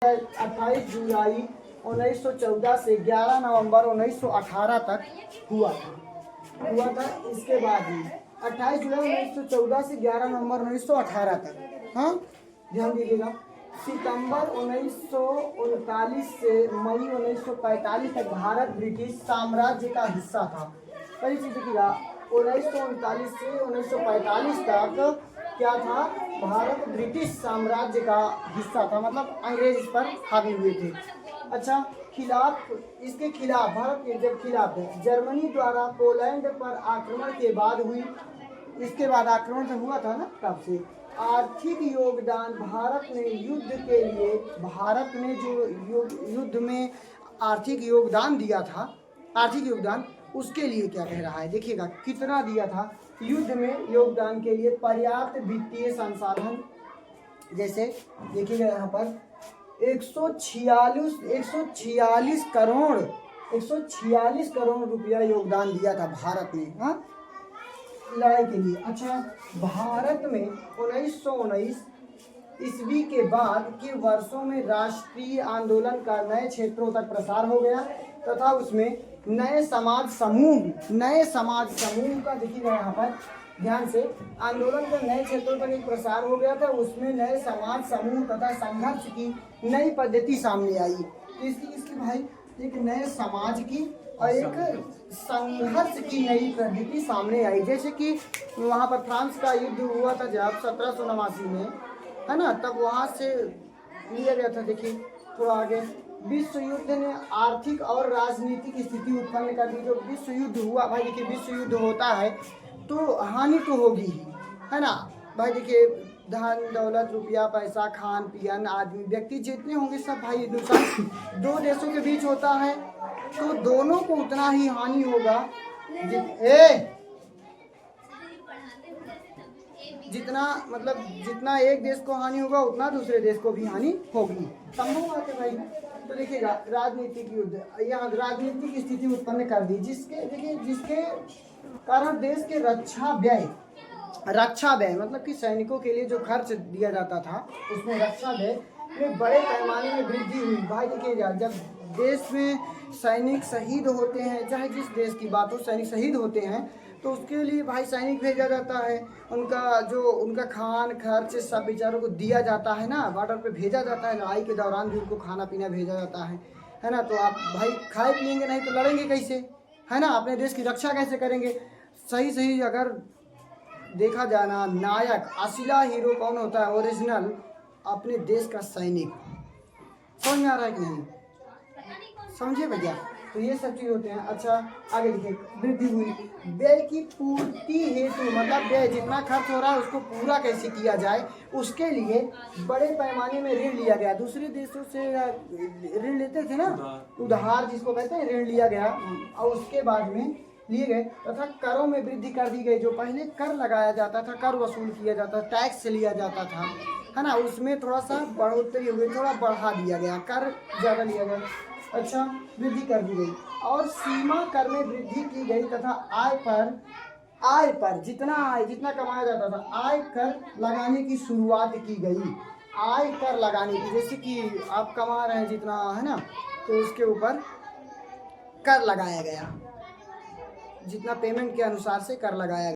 28 जुलाई 1914 से 11 नवंबर 1918 तक हुआ था। इसके बाद ही 28 जुलाई 1914 से 11 नवंबर 1918 तक, हाँ ध्यान दीजिएगा। सितंबर 1939 से मई 1945 तक भारत ब्रिटिश साम्राज्य का हिस्सा था। पहली चीज देखिएगा, 1939 से 1945 तक क्या था, भारत ब्रिटिश साम्राज्य का हिस्सा था, मतलब अंग्रेज इस पर हावी हुए थे। अच्छा, इसके खिलाफ भारत के जब खिलाफ है जर्मनी द्वारा पोलैंड पर आक्रमण के बाद हुई, इसके बाद आक्रमण तो हुआ था ना, तब से आर्थिक योगदान भारत ने जो युद्ध में आर्थिक योगदान दिया था, आर्थिक योगदान उसके लिए क्या कह रहा है देखिएगा, कितना दिया था युद्ध में योगदान के लिए। पर्याप्त वित्तीय संसाधन, जैसे देखिएगा यहाँ पर 146 करोड़ रुपया योगदान दिया था भारत ने, हाँ, लड़ाई के लिए। अच्छा, भारत में 1919 ईस्वी के बाद के वर्षों में राष्ट्रीय आंदोलन का नए क्षेत्रों तक प्रसार हो गया तथा उसमें नए समाज समूह का देखिएगा यहाँ पर ध्यान से, आंदोलन का नए क्षेत्रों तक एक प्रसार हो गया था, उसमें नए समाज समूह तथा संघर्ष की नई पद्धति सामने आई। तो इसकी भाई एक नए समाज की और एक संघर्ष की नई पद्धति सामने आई। जैसे कि वहाँ पर फ्रांस का युद्ध हुआ था जब 1789 में, है ना, तब वहाँ से लिया गया था। देखिए थोड़ा आगे, विश्व युद्ध ने आर्थिक और राजनीतिक स्थिति उत्पन्न कर दी। जो विश्व युद्ध हुआ भाई, देखिए विश्व युद्ध होता है तो हानि तो होगी ही, है ना भाई। देखिए धन दौलत, रुपया, पैसा, खान पियन, आदमी, व्यक्ति जितने होंगे सब भाई नुकसान दो देशों के बीच होता है, तो दोनों को उतना ही हानि होगा जितना एक देश को हानि होगा उतना दूसरे देश को भी हानि होगी। संभव बात है भाई। तो देखिएगा राजनीतिक युद्ध, यहाँ राजनीतिक स्थिति उत्पन्न कर दी, जिसके कारण देश के रक्षा व्यय मतलब कि सैनिकों के लिए जो खर्च दिया जाता था उसमें रक्षा व्यय में बड़े पैमाने में वृद्धि हुई। भाई देखिएगा, जब देश में सैनिक शहीद होते हैं, चाहे जिस देश की बात हो, सैनिक शहीद होते हैं तो उसके लिए भाई सैनिक भेजा जाता है, उनका खान खर्च सब बेचारों को दिया जाता है ना, बॉर्डर पे भेजा जाता है। लड़ाई के दौरान भी उनको खाना पीना भेजा जाता है ना। तो आप भाई खाए पिएंगे नहीं तो लड़ेंगे कैसे, है ना, अपने देश की रक्षा कैसे करेंगे। सही अगर देखा जाना, नायक असली हीरो कौन होता है, ओरिजिनल अपने देश का सैनिक। समझ में आ रहा है कि नहीं, समझिए भैया। तो ये सब चीज़ होते हैं। अच्छा आगे देखिए, वृद्धि हुई व्यय की पूर्ति हेतु, मतलब व्यय जितना खर्च हो रहा है उसको पूरा कैसे किया जाए, उसके लिए बड़े पैमाने में ऋण लिया गया। दूसरे देशों से ऋण लेते थे ना, उधार जिसको कहते हैं, ऋण लिया गया और उसके बाद में लिए गए तथा करों में वृद्धि कर दी गई। जो पहले कर लगाया जाता था, कर वसूल किया जाता, टैक्स लिया जाता था, है ना, उसमें थोड़ा सा बढ़ोतरी हुई, थोड़ा बढ़ा दिया गया, कर ज़्यादा लिया गया। अच्छा, वृद्धि कर दी गई और सीमा कर में वृद्धि की गई तथा आय पर जितना कमाया जाता था, आय कर लगाने की शुरुआत की गई। आय कर लगाने की, जैसे कि आप कमा रहे हैं जितना, है ना, तो उसके ऊपर कर लगाया गया, जितना पेमेंट के अनुसार से कर लगाया गया।